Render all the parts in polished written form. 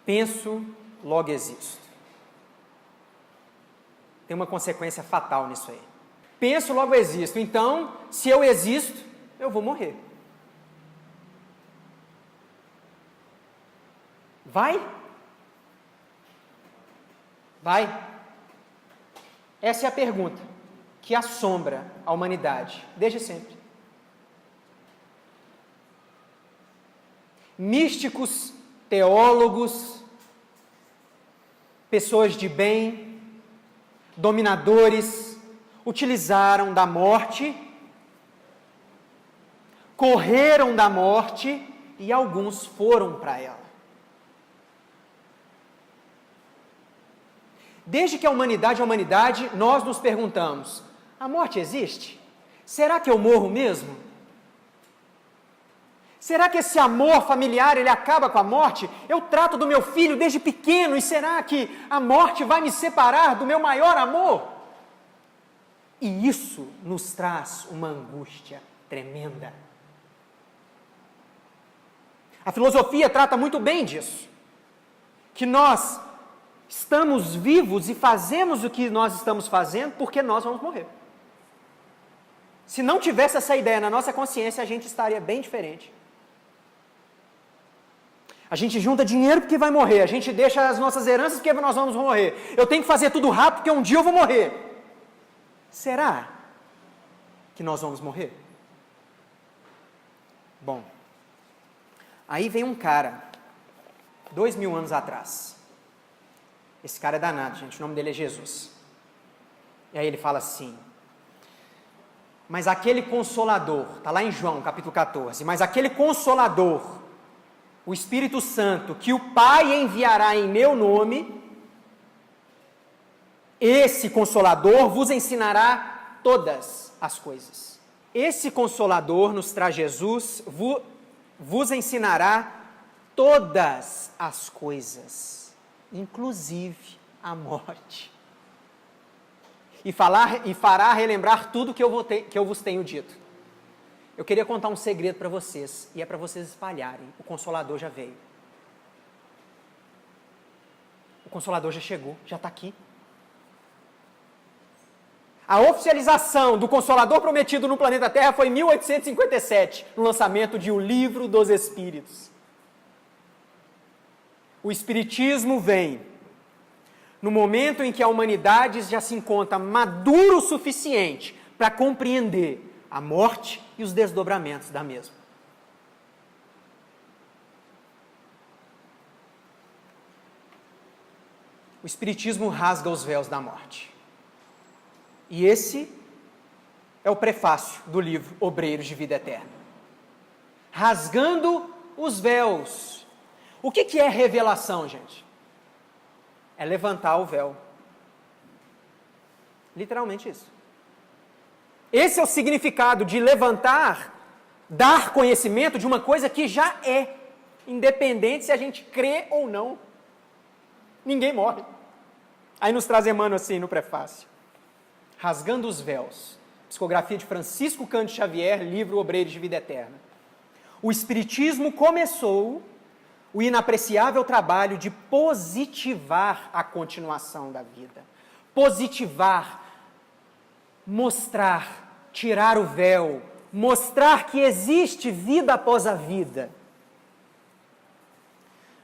Penso, logo existo. Tem uma consequência fatal nisso aí. Penso, logo existo. Então, se eu existo, eu vou morrer. Vai? Vai? Essa é a pergunta que assombra a humanidade desde sempre. Místicos, teólogos, pessoas de bem, dominadores, utilizaram da morte, correram da morte e alguns foram para ela. Desde que a humanidade é a humanidade, nós nos perguntamos, a morte existe? Será que eu morro mesmo? Será que esse amor familiar, ele acaba com a morte? Eu trato do meu filho desde pequeno, e será que a morte vai me separar do meu maior amor? E isso nos traz uma angústia tremenda. A filosofia trata muito bem disso, que nós estamos vivos e fazemos o que nós estamos fazendo porque nós vamos morrer. Se não tivesse essa ideia na nossa consciência, a gente estaria bem diferente. A gente junta dinheiro porque vai morrer, a gente deixa as nossas heranças porque nós vamos morrer. Eu tenho que fazer tudo rápido porque um dia eu vou morrer. Será que nós vamos morrer? Bom, aí vem um cara, 2000 anos atrás. Esse cara é danado, gente, o nome dele é Jesus. E aí ele fala assim, mas aquele Consolador, está lá em João, capítulo 14, mas aquele Consolador, o Espírito Santo, que o Pai enviará em meu nome, esse Consolador vos ensinará todas as coisas. Esse Consolador nos traz Jesus, vos ensinará todas as coisas, inclusive a morte, e fará relembrar tudo que eu vos tenho dito. Eu queria contar um segredo para vocês, e é para vocês espalharem. O Consolador já veio. O Consolador já chegou, já está aqui. A oficialização do Consolador prometido no planeta Terra foi em 1857, no lançamento de O Livro dos Espíritos. O Espiritismo vem no momento em que a humanidade já se encontra maduro o suficiente para compreender a morte e os desdobramentos da mesma. O Espiritismo rasga os véus da morte. E esse é o prefácio do livro Obreiros de Vida Eterna. Rasgando os véus. O que é revelação, gente? É levantar o véu. Literalmente isso. Esse é o significado de levantar, dar conhecimento de uma coisa que já é, independente se a gente crê ou não. Ninguém morre. Aí nos traz Emmanuel assim no prefácio. Rasgando os véus. Psicografia de Francisco Cândido Xavier, livro Obreiros de Vida Eterna. O Espiritismo começou o inapreciável trabalho de positivar a continuação da vida. Positivar, mostrar, tirar o véu, mostrar que existe vida após a vida.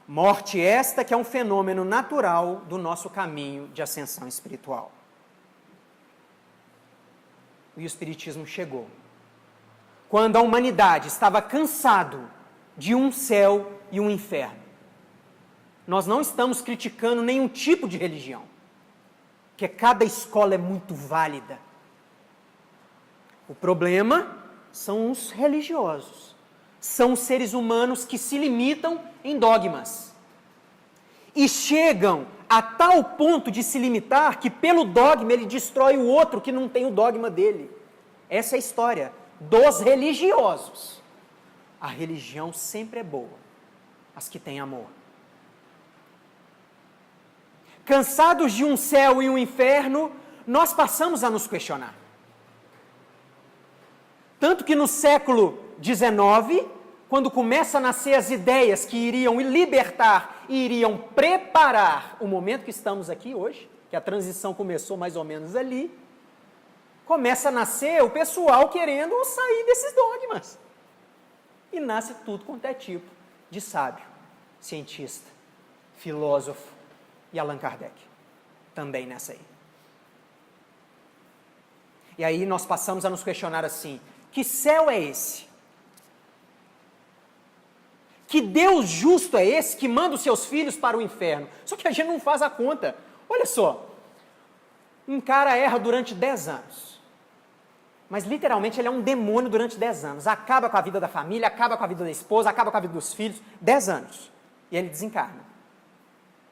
Morte esta que é um fenômeno natural do nosso caminho de ascensão espiritual. E o Espiritismo chegou. Quando a humanidade estava cansado de um céu e um inferno. Nós não estamos criticando nenhum tipo de religião, porque cada escola é muito válida. O problema são os religiosos, são os seres humanos que se limitam em dogmas e chegam a tal ponto de se limitar que pelo dogma ele destrói o outro que não tem o dogma dele. Essa é a história dos religiosos. A religião sempre é boa, as que têm amor. Cansados de um céu e um inferno, nós passamos a nos questionar. Tanto que no século XIX, quando começam a nascer as ideias que iriam libertar e iriam preparar o momento que estamos aqui hoje, que a transição começou mais ou menos ali, começa a nascer o pessoal querendo sair desses dogmas. E nasce tudo quanto é tipo de sábio, cientista, filósofo e Allan Kardec, também nessa aí. E aí nós passamos a nos questionar assim, que céu é esse? Que Deus justo é esse que manda os seus filhos para o inferno? Só que a gente não faz a conta. Olha só, um cara erra durante 10 anos. Mas literalmente ele é um demônio durante 10 anos. Acaba com a vida da família, acaba com a vida da esposa, acaba com a vida dos filhos. 10 anos. E ele desencarna.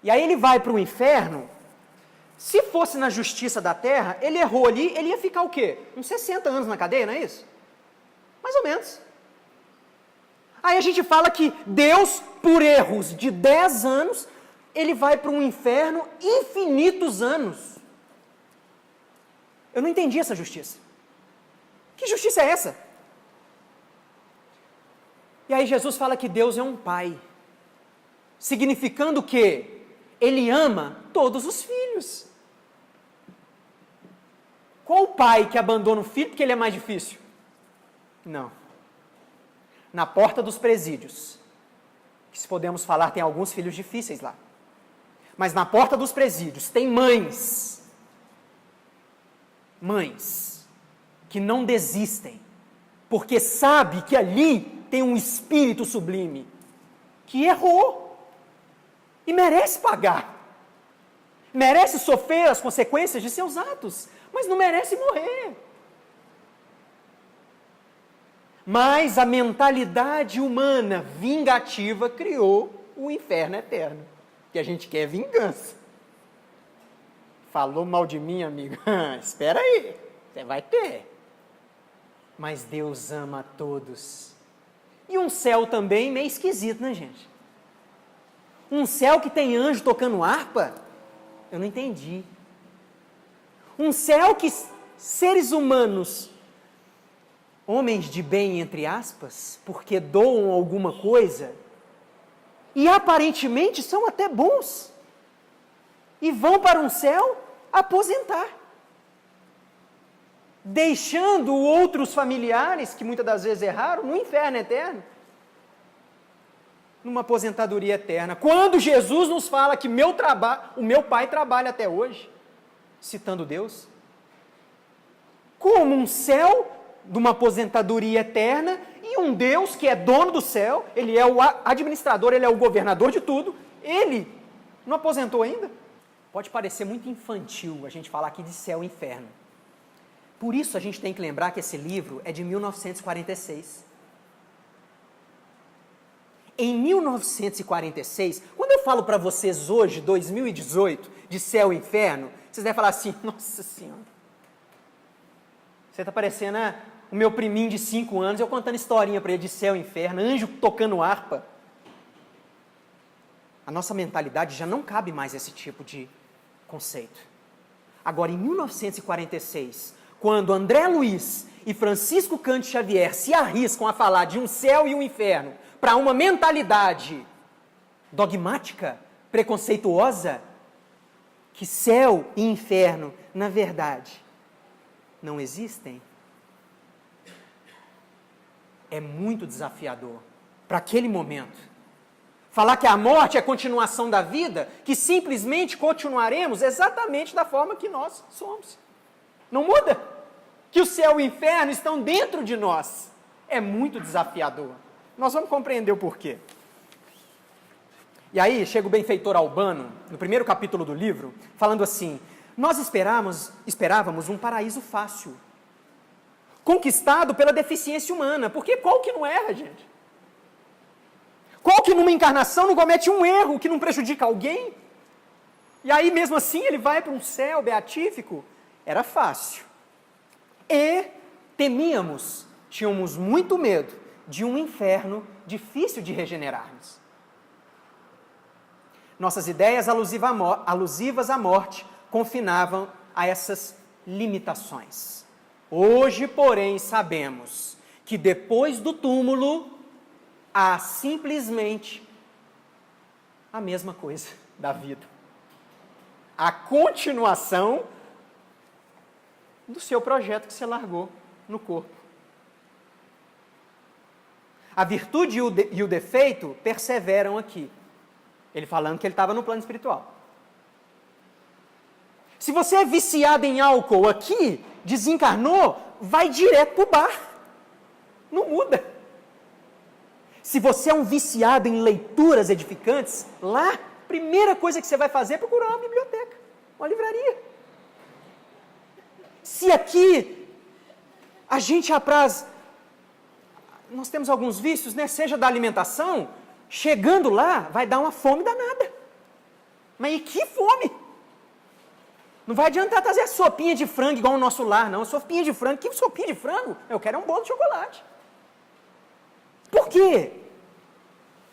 E aí ele vai para o inferno. Se fosse na justiça da terra, ele errou ali, ele ia ficar o quê? Uns 60 anos na cadeia, não é isso? Mais ou menos. Aí a gente fala que Deus, por erros de 10 anos, ele vai para um inferno infinitos anos. Eu não entendi essa justiça. Que justiça é essa? E aí Jesus fala que Deus é um pai, significando que ele ama todos os filhos. Qual pai que abandona o filho porque ele é mais difícil? Não. Na porta dos presídios, que se podemos falar, tem alguns filhos difíceis lá. Mas na porta dos presídios tem mães que não desistem, porque sabe que ali tem um espírito sublime, que errou, e merece pagar, merece sofrer as consequências de seus atos, mas não merece morrer. Mas a mentalidade humana vingativa criou o inferno eterno, que a gente quer vingança. Falou mal de mim, amigo? Espera aí, você vai ter. Mas Deus ama a todos. E um céu também meio esquisito, né, gente? Um céu que tem anjo tocando harpa? Eu não entendi. Um céu que seres humanos, homens de bem, entre aspas, porque doam alguma coisa, e aparentemente são até bons, e vão para um céu aposentar, deixando outros familiares, que muitas das vezes erraram, no inferno eterno, numa aposentadoria eterna. Quando Jesus nos fala que o meu pai trabalha até hoje, citando Deus, como um céu de uma aposentadoria eterna e um Deus que é dono do céu, ele é o administrador, ele é o governador de tudo, ele não aposentou ainda? Pode parecer muito infantil a gente falar aqui de céu e inferno. Por isso a gente tem que lembrar que esse livro é de 1946. Em 1946, quando eu falo para vocês hoje, 2018, de céu e inferno, vocês devem falar assim, nossa senhora, você está parecendo o meu priminho de 5 anos, eu contando historinha para ele de céu e inferno, anjo tocando harpa. A nossa mentalidade já não cabe mais esse tipo de conceito. Agora, em 1946, quando André Luiz e Francisco Cândido Xavier se arriscam a falar de um céu e um inferno para uma mentalidade dogmática, preconceituosa, que céu e inferno, na verdade, não existem, é muito desafiador para aquele momento. Falar que a morte é a continuação da vida, que simplesmente continuaremos exatamente da forma que nós somos. Não muda. Que o céu e o inferno estão dentro de nós. É muito desafiador. Nós vamos compreender o porquê. E aí chega o benfeitor Albano, no primeiro capítulo do livro, falando assim, nós esperávamos um paraíso fácil, conquistado pela deficiência humana, porque qual que não erra, gente? Qual que numa encarnação não comete um erro que não prejudica alguém? E aí mesmo assim ele vai para um céu beatífico? Era fácil. E temíamos, tínhamos muito medo de um inferno difícil de regenerarmos. Nossas ideias alusivas à morte confinavam a essas limitações. Hoje, porém, sabemos que depois do túmulo há simplesmente a mesma coisa da vida. A continuação do seu projeto que você largou no corpo. A virtude e o defeito perseveram aqui. Ele falando que ele estava no plano espiritual. Se você é viciado em álcool aqui, desencarnou, vai direto para o bar. Não muda. Se você é um viciado em leituras edificantes, lá, a primeira coisa que você vai fazer é procurar uma biblioteca, uma livraria. Se aqui a gente apraz, nós temos alguns vícios, né? Seja da alimentação, chegando lá vai dar uma fome danada. Mas e que fome? Não vai adiantar trazer a sopinha de frango igual o nosso lar, não. Sopinha de frango, que sopinha de frango? Eu quero um bolo de chocolate. Por quê?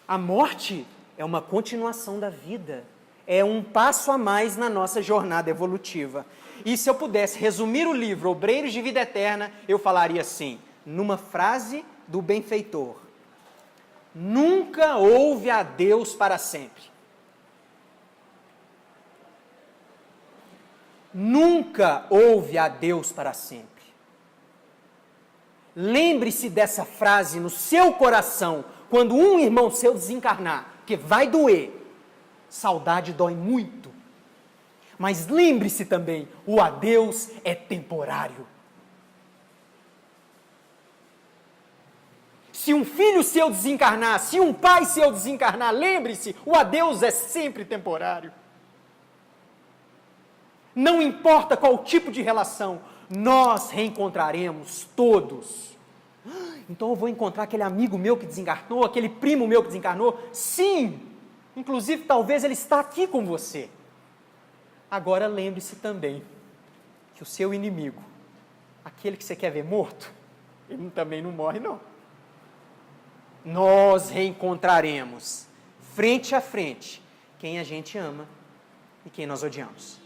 A morte é uma continuação da vida. É um passo a mais na nossa jornada evolutiva. E se eu pudesse resumir o livro Obreiros de Vida Eterna, eu falaria assim, numa frase do benfeitor: nunca houve a Deus para sempre. Nunca houve a Deus para sempre. Lembre-se dessa frase no seu coração, quando um irmão seu desencarnar, que vai doer. Saudade dói muito. Mas lembre-se também, o adeus é temporário. Se um filho seu desencarnar, se um pai seu desencarnar, lembre-se, o adeus é sempre temporário. Não importa qual tipo de relação, nós reencontraremos todos. Então eu vou encontrar aquele amigo meu que desencarnou, aquele primo meu que desencarnou? Sim! Inclusive, talvez ele está aqui com você. Agora lembre-se também que o seu inimigo, aquele que você quer ver morto, ele também não morre, não. Nós reencontraremos, frente a frente, quem a gente ama e quem nós odiamos.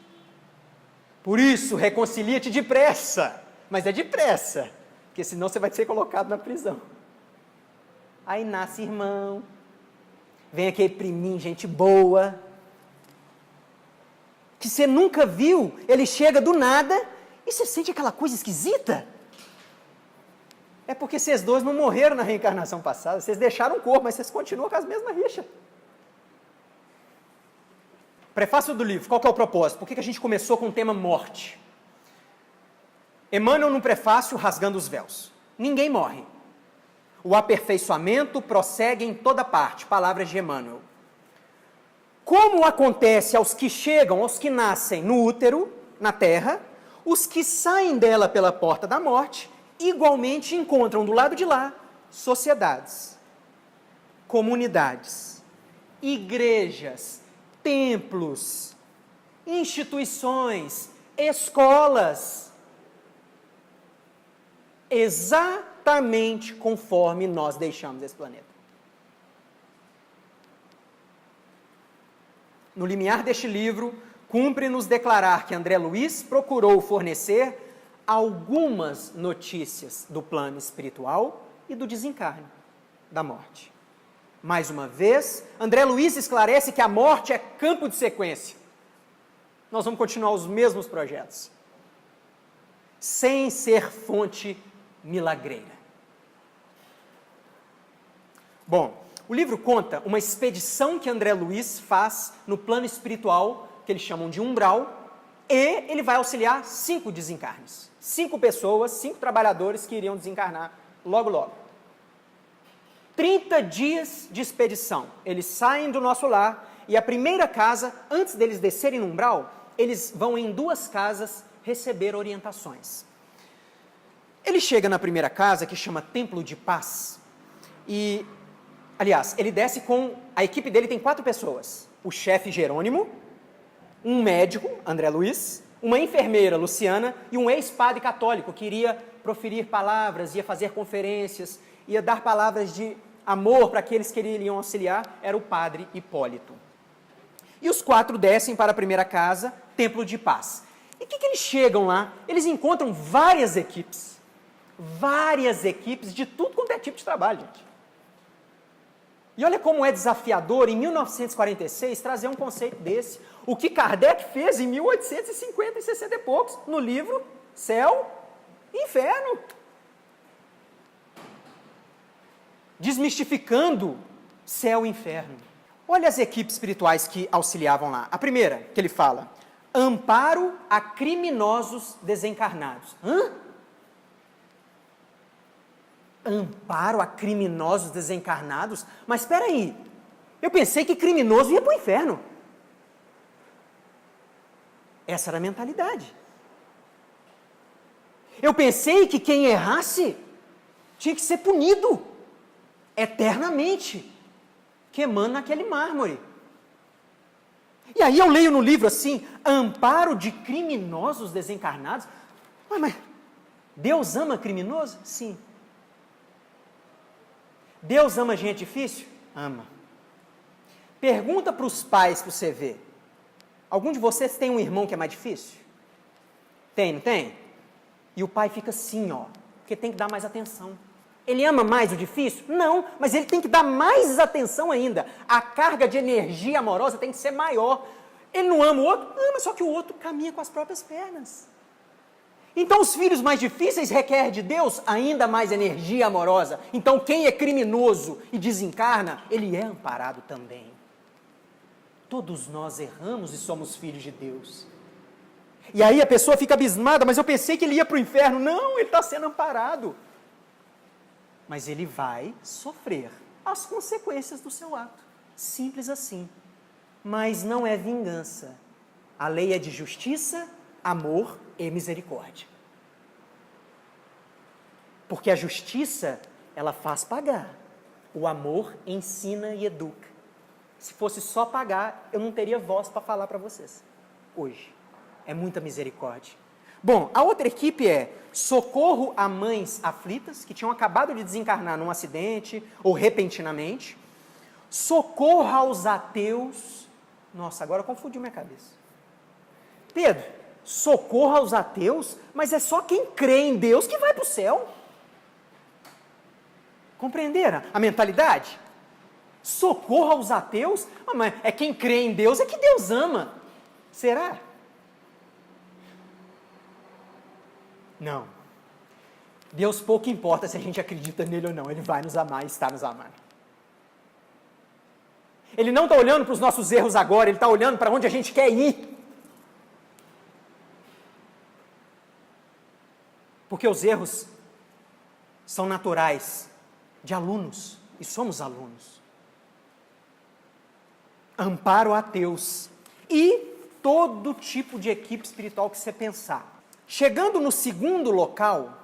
Por isso, reconcilia-te depressa, mas é depressa, porque senão você vai ser colocado na prisão. Aí nasce irmão, vem aquele priminho, gente boa, que você nunca viu, ele chega do nada e você sente aquela coisa esquisita. É porque vocês dois não morreram na reencarnação passada, vocês deixaram o corpo, mas vocês continuam com as mesmas rixas. Prefácio do livro, qual que é o propósito? Por que a gente começou com o tema morte? Emmanuel no prefácio, rasgando os véus. Ninguém morre. O aperfeiçoamento prossegue em toda parte. Palavras de Emmanuel. Como acontece aos que chegam, aos que nascem no útero, na terra, os que saem dela pela porta da morte, igualmente encontram do lado de lá sociedades, comunidades, igrejas, templos, instituições, escolas, exatamente conforme nós deixamos esse planeta. No limiar deste livro, cumpre-nos declarar que André Luiz procurou fornecer algumas notícias do plano espiritual e do desencarne, da morte. Mais uma vez, André Luiz esclarece que a morte é campo de sequência. Nós vamos continuar os mesmos projetos, sem ser fonte milagreira. Bom, o livro conta uma expedição que André Luiz faz no plano espiritual, que eles chamam de umbral, e ele vai auxiliar 5 desencarnes. 5 pessoas, 5 trabalhadores que iriam desencarnar logo, logo. 30 dias de expedição. Eles saem do nosso lar e a primeira casa, antes deles descerem no umbral, eles vão em 2 casas receber orientações. Ele chega na primeira casa, que chama Templo de Paz, e, aliás, ele desce com, a equipe dele tem 4 pessoas. O chefe Jerônimo, um médico, André Luiz, uma enfermeira, Luciana, e um ex-padre católico que iria proferir palavras, ia fazer conferências, ia dar palavras de amor para aqueles que iriam auxiliar, era o padre Hipólito. E os 4 descem para a primeira casa, Templo de Paz. E o que eles chegam lá? Eles encontram várias equipes de tudo quanto é tipo de trabalho, gente. E olha como é desafiador, em 1946, trazer um conceito desse. O que Kardec fez em 1850 e 60 e poucos, no livro Céu e Inferno. Desmistificando céu e inferno. Olha as equipes espirituais que auxiliavam lá. A primeira, que ele fala, amparo a criminosos desencarnados. Hã? Amparo a criminosos desencarnados? Mas espera aí, eu pensei que criminoso ia para o inferno. Essa era a mentalidade. Eu pensei que quem errasse tinha que ser punido eternamente, queimando naquele mármore. E aí eu leio no livro assim, amparo de criminosos desencarnados. Mas Deus ama criminoso? Sim. Deus ama gente difícil? Ama. Pergunta para os pais para você ver. Algum de vocês tem um irmão que é mais difícil? Tem, não tem? E o pai fica assim, ó, porque tem que dar mais atenção. Ele ama mais o difícil? Não, mas ele tem que dar mais atenção ainda. A carga de energia amorosa tem que ser maior. Ele não ama o outro? Ama, só que o outro caminha com as próprias pernas. Então os filhos mais difíceis requerem de Deus ainda mais energia amorosa. Então quem é criminoso e desencarna, ele é amparado também. Todos nós erramos e somos filhos de Deus. E aí a pessoa fica abismada, mas eu pensei que ele ia para o inferno. Não, ele está sendo amparado. Mas ele vai sofrer as consequências do seu ato. Simples assim. Mas não é vingança. A lei é de justiça, amor e misericórdia. Porque a justiça, ela faz pagar. O amor ensina e educa. Se fosse só pagar, eu não teria voz para falar para vocês. Hoje. É muita misericórdia. Bom, a outra equipe é socorro a mães aflitas, que tinham acabado de desencarnar num acidente ou repentinamente. Socorro aos ateus. Nossa, agora confundiu minha cabeça. Pedro, socorro aos ateus? Mas é só quem crê em Deus que vai para o céu. Compreenderam a mentalidade? Socorro aos ateus? Mas é quem crê em Deus, é que Deus ama. Será? Não. Deus pouco importa se a gente acredita nele ou não. Ele vai nos amar e está nos amando. Ele não está olhando para os nossos erros agora, ele está olhando para onde a gente quer ir. Porque os erros são naturais de alunos, e somos alunos. Amparo a ateus e todo tipo de equipe espiritual que você pensar. Chegando no segundo local,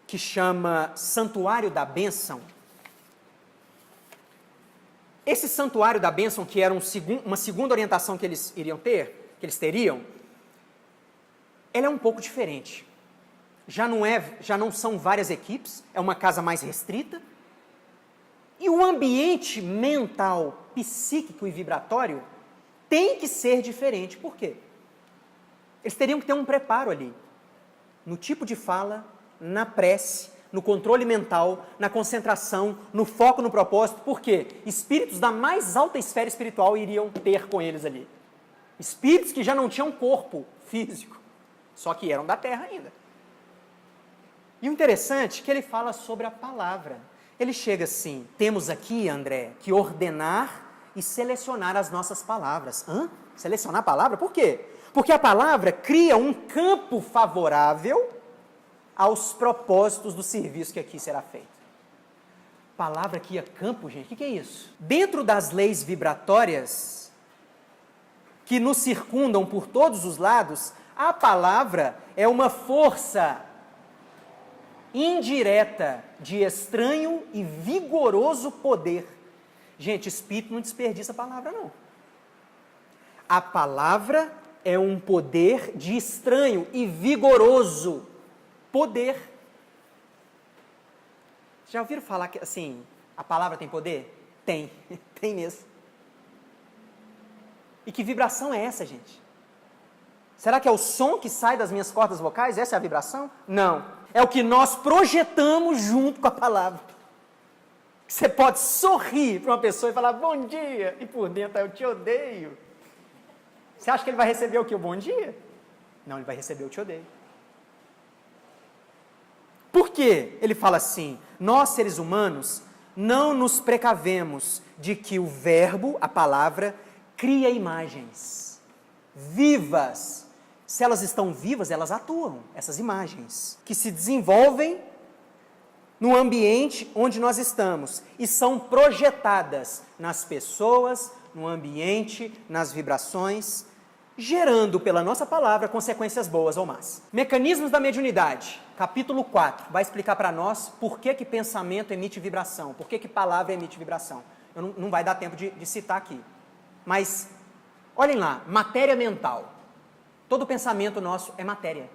que chama Santuário da Bênção, esse Santuário da Bênção, que era uma segunda orientação que eles teriam, ela é um pouco diferente. Já não são várias equipes, é uma casa mais restrita, e o ambiente mental, psíquico e vibratório tem que ser diferente. Por quê? Eles teriam que ter um preparo ali, no tipo de fala, na prece, no controle mental, na concentração, no foco no propósito. Por quê? Espíritos da mais alta esfera espiritual iriam ter com eles ali. Espíritos que já não tinham corpo físico, só que eram da Terra ainda. E o interessante é que ele fala sobre a palavra. Ele chega assim, temos aqui, André, que ordenar e selecionar as nossas palavras. Hã? Selecionar a palavra? Por quê? Porque a palavra cria um campo favorável aos propósitos do serviço que aqui será feito. Palavra cria campo, gente, o que é isso? Dentro das leis vibratórias que nos circundam por todos os lados, a palavra é uma força indireta de estranho e vigoroso poder. Gente, espírito não desperdiça a palavra, não. A palavra é um poder de estranho e vigoroso poder. Já ouviram falar que, assim, a palavra tem poder? Tem, tem mesmo. E que vibração é essa, gente? Será que é o som que sai das minhas cordas vocais? Essa é a vibração? Não. É o que nós projetamos junto com a palavra. Você pode sorrir para uma pessoa e falar bom dia, e por dentro eu te odeio. Você acha que ele vai receber o que? O bom dia? Não, ele vai receber o te odeio. Por quê? Ele fala assim, nós seres humanos não nos precavemos de que o verbo, a palavra, cria imagens vivas. Se elas estão vivas, elas atuam, essas imagens, que se desenvolvem no ambiente onde nós estamos e são projetadas nas pessoas, no ambiente, nas vibrações, gerando pela nossa palavra consequências boas ou más. Mecanismos da mediunidade, capítulo 4, vai explicar para nós por que pensamento emite vibração, por que palavra emite vibração. Não vai dar tempo de citar aqui. Mas, olhem lá, matéria mental. Todo pensamento nosso é matéria.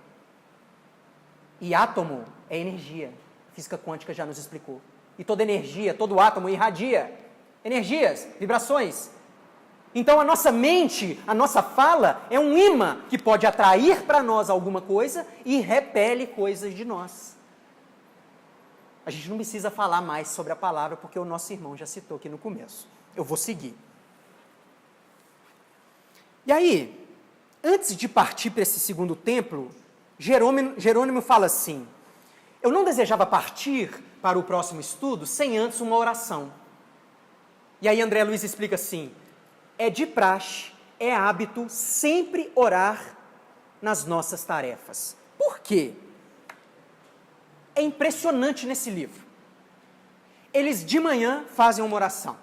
E átomo é energia. Física quântica já nos explicou. E toda energia, todo átomo irradia energias, vibrações. Então a nossa mente, a nossa fala é um imã que pode atrair para nós alguma coisa e repele coisas de nós. A gente não precisa falar mais sobre a palavra porque o nosso irmão já citou aqui no começo. Eu vou seguir. E aí, antes de partir para esse segundo templo, Jerônimo fala assim, eu não desejava partir para o próximo estudo sem antes uma oração. E aí André Luiz explica assim, é de praxe, é hábito sempre orar nas nossas tarefas. Por quê? É impressionante nesse livro. Eles de manhã fazem uma oração.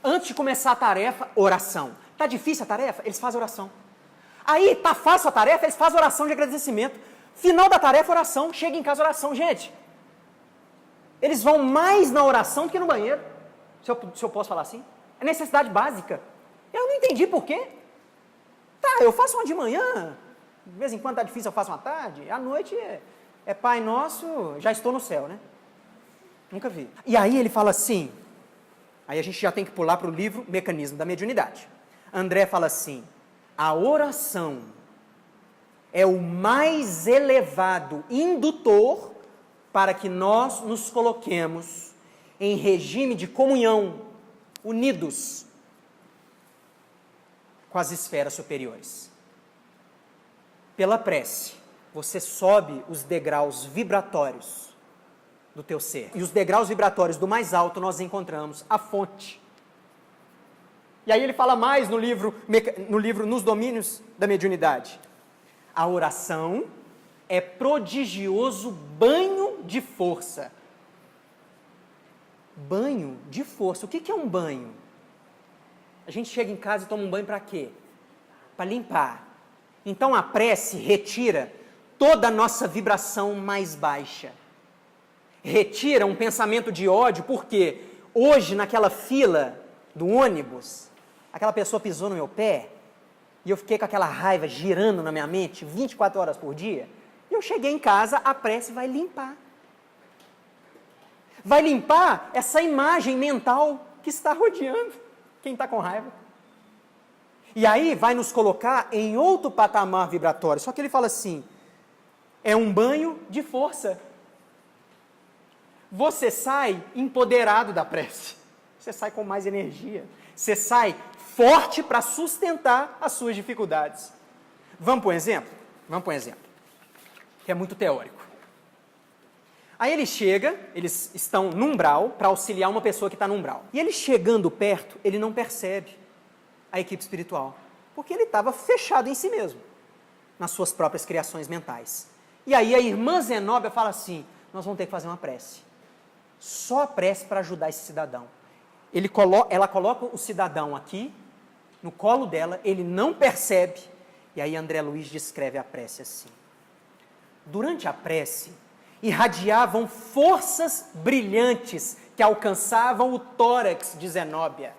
Antes de começar a tarefa, oração. Está difícil a tarefa? Eles fazem oração. Aí, está fácil a tarefa? Eles fazem oração de agradecimento. Final da tarefa, oração. Chega em casa, oração. Gente, eles vão mais na oração do que no banheiro. Se eu posso falar assim. É necessidade básica. Eu não entendi por quê. Tá, eu faço uma de manhã. De vez em quando está difícil, eu faço uma tarde. À noite é Pai Nosso, já estou no céu, né? Nunca vi. E aí ele fala assim, aí a gente já tem que pular para o livro Mecanismo da Mediunidade. André fala assim, a oração é o mais elevado indutor para que nós nos coloquemos em regime de comunhão, unidos com as esferas superiores. Pela prece, você sobe os degraus vibratórios do teu ser. E os degraus vibratórios do mais alto nós encontramos a fonte. E aí ele fala mais no livro Nos Domínios da Mediunidade. A oração é prodigioso banho de força. Banho de força. O que é um banho? A gente chega em casa e toma um banho para quê? Para limpar. Então a prece retira toda a nossa vibração mais baixa. Retira um pensamento de ódio, porque hoje naquela fila do ônibus, aquela pessoa pisou no meu pé, e eu fiquei com aquela raiva girando na minha mente 24 horas por dia, e eu cheguei em casa, a prece vai limpar. Vai limpar essa imagem mental que está rodeando quem está com raiva. E aí vai nos colocar em outro patamar vibratório. Só que ele fala assim, é um banho de força. Você sai empoderado da prece. Você sai com mais energia. Você sai forte para sustentar as suas dificuldades. Vamos para um exemplo? Vamos para um exemplo, que é muito teórico. Aí eles estão no umbral para auxiliar uma pessoa que está no umbral. E ele chegando perto, ele não percebe a equipe espiritual, porque ele estava fechado em si mesmo, nas suas próprias criações mentais. E aí a irmã Zenóbia fala assim, nós vamos ter que fazer uma prece. Só a prece para ajudar esse cidadão. Ela coloca o cidadão aqui, no colo dela, ele não percebe, e aí André Luiz descreve a prece assim. Durante a prece, irradiavam forças brilhantes que alcançavam o tórax de Zenóbia.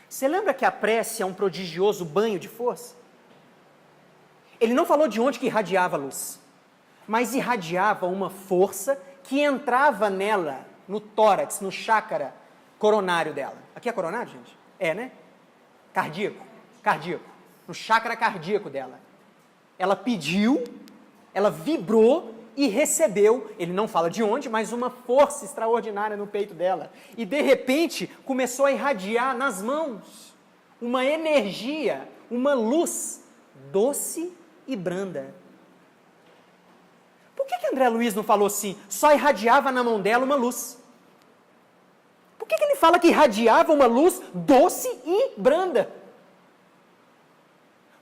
Você lembra que a prece é um prodigioso banho de força? Ele não falou de onde que irradiava a luz, mas irradiava uma força que entrava nela, no tórax, no chácara coronário dela. Aqui é coronário, gente? É, né? Cardíaco. No chácara cardíaco dela. Ela pediu, ela vibrou e recebeu, ele não fala de onde, mas uma força extraordinária no peito dela. E de repente começou a irradiar nas mãos uma energia, uma luz doce e branda. Por que André Luiz não falou assim, só irradiava na mão dela uma luz? Por que ele fala que irradiava uma luz doce e branda?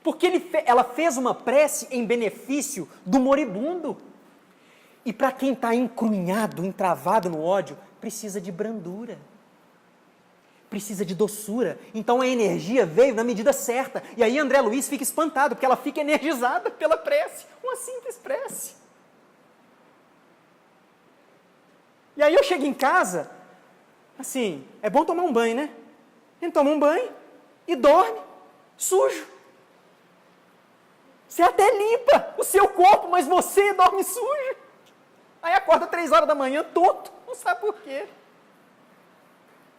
Porque ela fez uma prece em benefício do moribundo. E para quem está encrunhado, entravado no ódio, precisa de brandura. Precisa de doçura. Então a energia veio na medida certa. E aí André Luiz fica espantado, porque ela fica energizada pela prece. Uma simples prece. E aí eu chego em casa, assim, é bom tomar um banho, né? A gente toma um banho e dorme sujo. Você até limpa o seu corpo, mas você dorme sujo. Aí acorda 3 horas da manhã, tonto, não sabe por quê.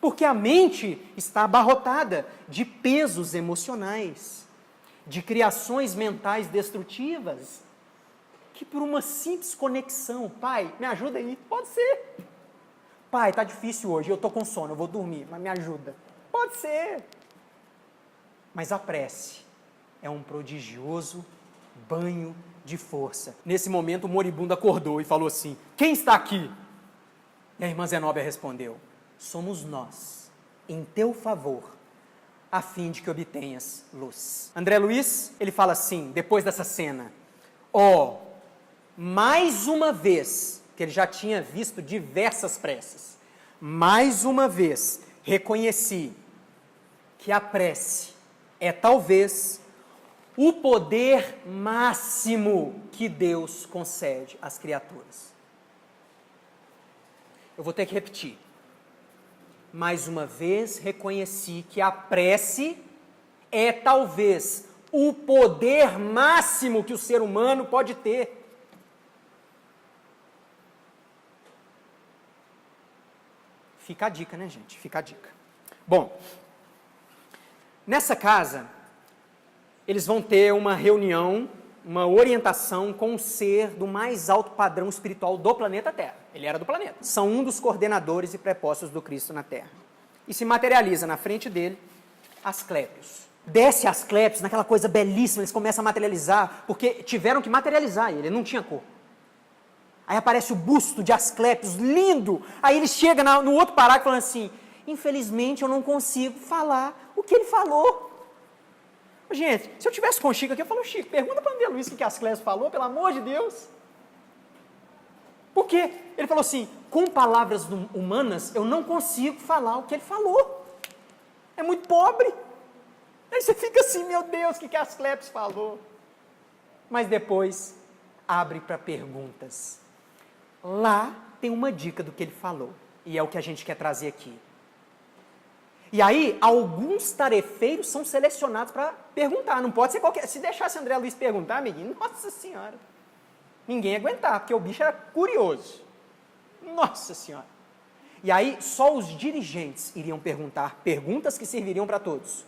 Porque a mente está abarrotada de pesos emocionais, de criações mentais destrutivas, que por uma simples conexão, pai, me ajuda aí, pode ser. Pai, está difícil hoje, eu estou com sono, eu vou dormir, mas me ajuda. Pode ser. Mas a prece é um prodigioso banho de força. Nesse momento o moribundo acordou e falou assim, quem está aqui? E a irmã Zenóbia respondeu, somos nós, em teu favor, a fim de que obtenhas luz. André Luiz, ele fala assim, depois dessa cena, mais uma vez, que ele já tinha visto diversas preces, mais uma vez reconheci que a prece é talvez o poder máximo que Deus concede às criaturas. Eu vou ter que repetir. Mais uma vez reconheci que a prece é talvez o poder máximo que o ser humano pode ter. Fica a dica, né, gente? Fica a dica. Bom, nessa casa, eles vão ter uma reunião, uma orientação com um ser do mais alto padrão espiritual do planeta Terra. Ele era do planeta. São um dos coordenadores e prepostos do Cristo na Terra. E se materializa na frente dele Asclépios. Desce Asclépios, naquela coisa belíssima, eles começam a materializar, porque tiveram que materializar ele não tinha corpo. Aí aparece o busto de Asclépios, lindo. Aí ele chega no outro parágrafo falando assim, infelizmente eu não consigo falar o que ele falou. Gente, se eu tivesse com o Chico aqui, eu falo, Chico, pergunta para o André Luiz o que Asclépios falou, pelo amor de Deus. Por quê? Ele falou assim, com palavras humanas, eu não consigo falar o que ele falou. É muito pobre. Aí você fica assim, meu Deus, o que Asclépios falou? Mas depois, abre para perguntas. Lá tem uma dica do que ele falou, e é o que a gente quer trazer aqui. E aí, alguns tarefeiros são selecionados para perguntar, não pode ser qualquer... Se deixasse André Luiz perguntar, amiguinho, nossa senhora, ninguém ia aguentar, porque o bicho era curioso. Nossa senhora. E aí, só os dirigentes iriam perguntar perguntas que serviriam para todos.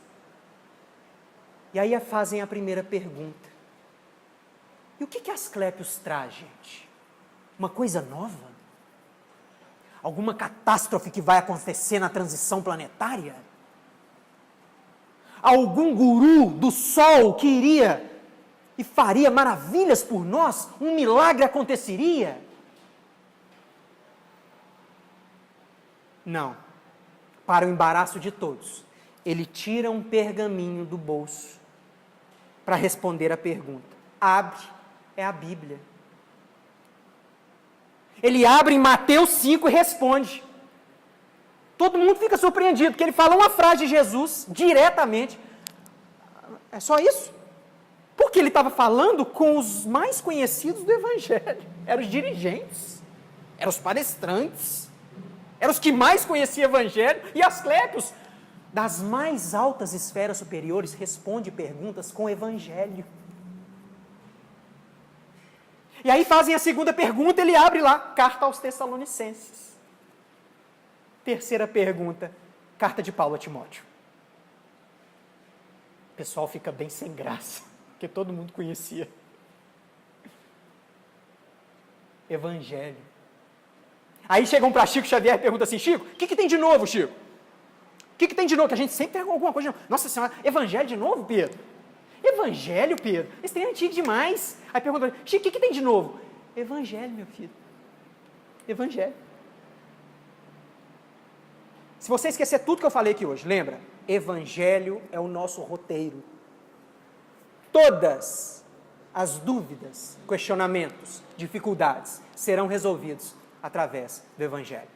E aí fazem a primeira pergunta. E o que Asclépios traz, gente? Uma coisa nova? Alguma catástrofe que vai acontecer na transição planetária? Algum guru do sol que iria e faria maravilhas por nós? Um milagre aconteceria? Não. Para o embaraço de todos, ele tira um pergaminho do bolso para responder a pergunta. Abre, é a Bíblia. Ele abre em Mateus 5 e responde. Todo mundo fica surpreendido, porque ele fala uma frase de Jesus diretamente. É só isso? Porque ele estava falando com os mais conhecidos do Evangelho. Eram os dirigentes, eram os palestrantes, eram os que mais conheciam o Evangelho. E Asclépios, das mais altas esferas superiores, responde perguntas com o Evangelho. E aí fazem a segunda pergunta, ele abre lá, carta aos Tessalonicenses. Terceira pergunta, carta de Paulo a Timóteo. O pessoal fica bem sem graça, porque todo mundo conhecia. Evangelho. Aí chegam para Chico Xavier e perguntam assim, Chico, o que tem de novo, Chico? O que tem de novo? Que a gente sempre tem alguma coisa de novo. Nossa Senhora, Evangelho de novo, Pedro? Evangelho, Pedro? Esse trem é antigo demais. Aí perguntam, Chico, o que tem de novo? Evangelho, meu filho. Evangelho. Se você esquecer tudo que eu falei aqui hoje, lembra? Evangelho é o nosso roteiro. Todas as dúvidas, questionamentos, dificuldades serão resolvidos através do Evangelho.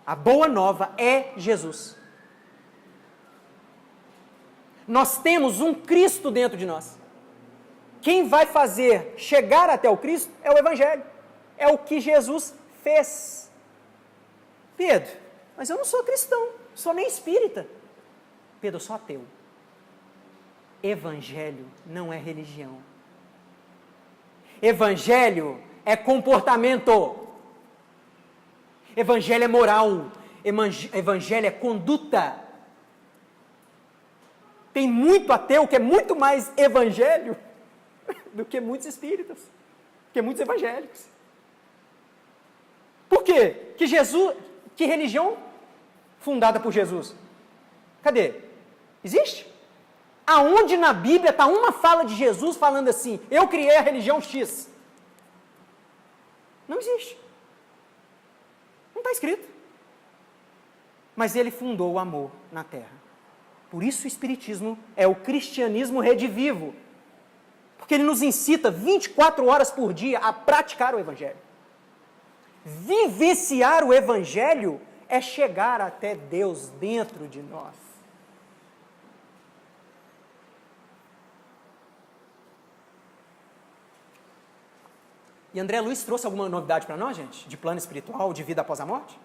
A boa nova é Jesus. Nós temos um Cristo dentro de nós. Quem vai fazer chegar até o Cristo é o Evangelho. É o que Jesus fez. Pedro, mas eu não sou cristão, sou nem espírita. Pedro, eu sou ateu. Evangelho não é religião. Evangelho é comportamento. Evangelho é moral. Evangelho é conduta. Tem muito ateu que é muito mais evangelho do que muitos espíritas, do que muitos evangélicos. Por quê? Que religião fundada por Jesus? Cadê? Existe? Aonde na Bíblia está uma fala de Jesus falando assim, eu criei a religião X? Não existe. Não está escrito. Mas ele fundou o amor na terra. Por isso o Espiritismo é o cristianismo redivivo. Porque ele nos incita 24 horas por dia a praticar o Evangelho. Vivenciar o Evangelho é chegar até Deus dentro de nós. E André Luiz trouxe alguma novidade para nós, gente? De plano espiritual, de vida após a morte?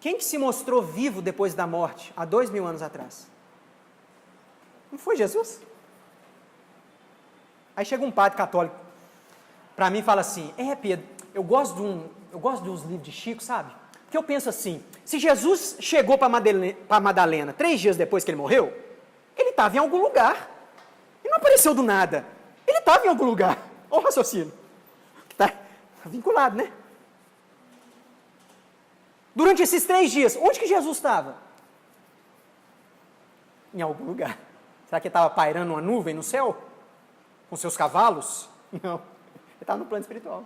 Quem que se mostrou vivo depois da morte, há 2000 anos atrás? Não foi Jesus? Aí chega um padre católico para mim e fala assim, Pedro, eu gosto de uns livros de Chico, sabe? Porque eu penso assim, se Jesus chegou para Madalena 3 dias depois que ele morreu, ele estava em algum lugar. Ele não apareceu do nada. Ele estava em algum lugar. Olha o raciocínio. Está vinculado, né? Durante esses 3 dias, onde que Jesus estava? Em algum lugar. Será que ele estava pairando uma nuvem no céu? Com seus cavalos? Não. Ele estava no plano espiritual.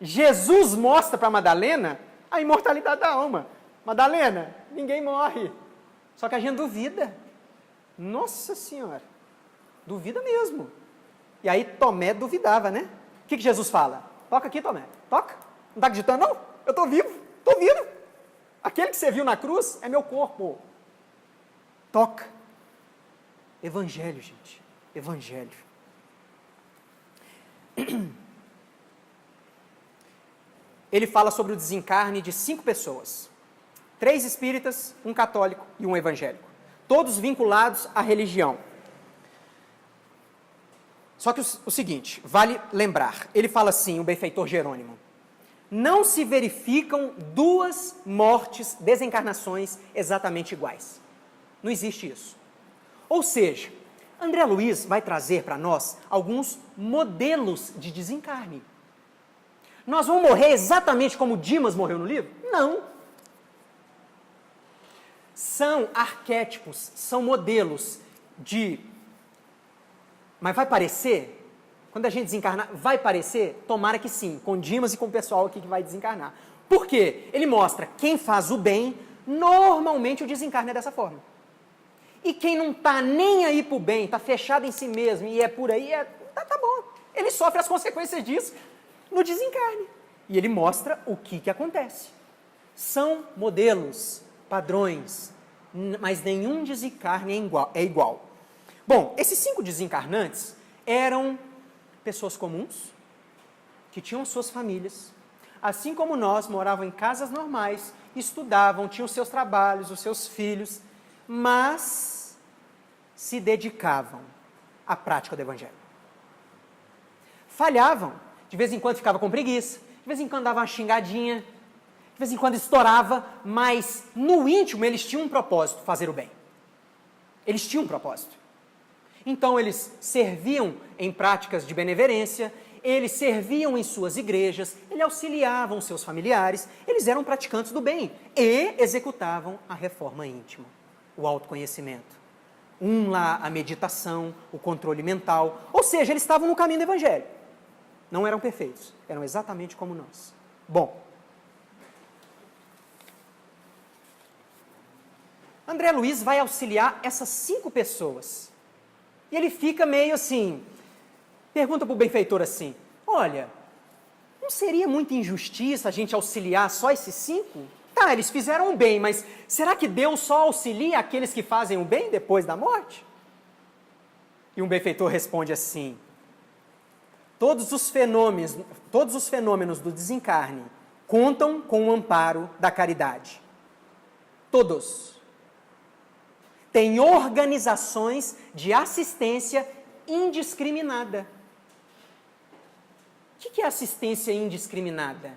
Jesus mostra para Madalena a imortalidade da alma. Madalena, ninguém morre. Só que a gente duvida. Nossa Senhora. Duvida mesmo. E aí Tomé duvidava, né? O que Jesus fala? Toca aqui, Tomé. Toca. Não está acreditando, não? Eu estou vivo. Estou vivo. Aquele que você viu na cruz é meu corpo. Toca. Evangelho, gente. Evangelho. Ele fala sobre o desencarne de 5 pessoas. 3 espíritas, um católico e um evangélico. Todos vinculados à religião. Só que o seguinte, vale lembrar, ele fala assim, o benfeitor Jerônimo, não se verificam 2 mortes, desencarnações exatamente iguais. Não existe isso. Ou seja, André Luiz vai trazer para nós alguns modelos de desencarne. Nós vamos morrer exatamente como Dimas morreu no livro? Não. São arquétipos, são modelos de... Mas vai parecer? Quando a gente desencarnar, vai parecer? Tomara que sim, com Dimas e com o pessoal aqui que vai desencarnar. Por quê? Ele mostra quem faz o bem, normalmente o desencarne é dessa forma. E quem não está nem aí para o bem, está fechado em si mesmo e é por aí, tá bom. Ele sofre as consequências disso no desencarne. E ele mostra o que acontece. São modelos, padrões, mas nenhum desencarne é igual. Bom, esses 5 desencarnantes eram pessoas comuns, que tinham suas famílias, assim como nós, moravam em casas normais, estudavam, tinham seus trabalhos, os seus filhos, mas se dedicavam à prática do Evangelho. Falhavam, de vez em quando ficava com preguiça, de vez em quando dava uma xingadinha, de vez em quando estourava, mas no íntimo eles tinham um propósito, fazer o bem. Eles tinham um propósito. Então eles serviam em práticas de benevolência, eles serviam em suas igrejas, eles auxiliavam seus familiares, eles eram praticantes do bem e executavam a reforma íntima, o autoconhecimento. Lá a meditação, o controle mental, ou seja, eles estavam no caminho do Evangelho. Não eram perfeitos, eram exatamente como nós. Bom, André Luiz vai auxiliar essas 5 pessoas. E ele fica meio assim, pergunta para o benfeitor assim, olha, não seria muita injustiça a gente auxiliar só esses 5? Tá, eles fizeram o bem, mas será que Deus só auxilia aqueles que fazem o bem depois da morte? E um benfeitor responde assim, todos os fenômenos do desencarne contam com o amparo da caridade. Todos. Tem organizações de assistência indiscriminada. O que é assistência indiscriminada?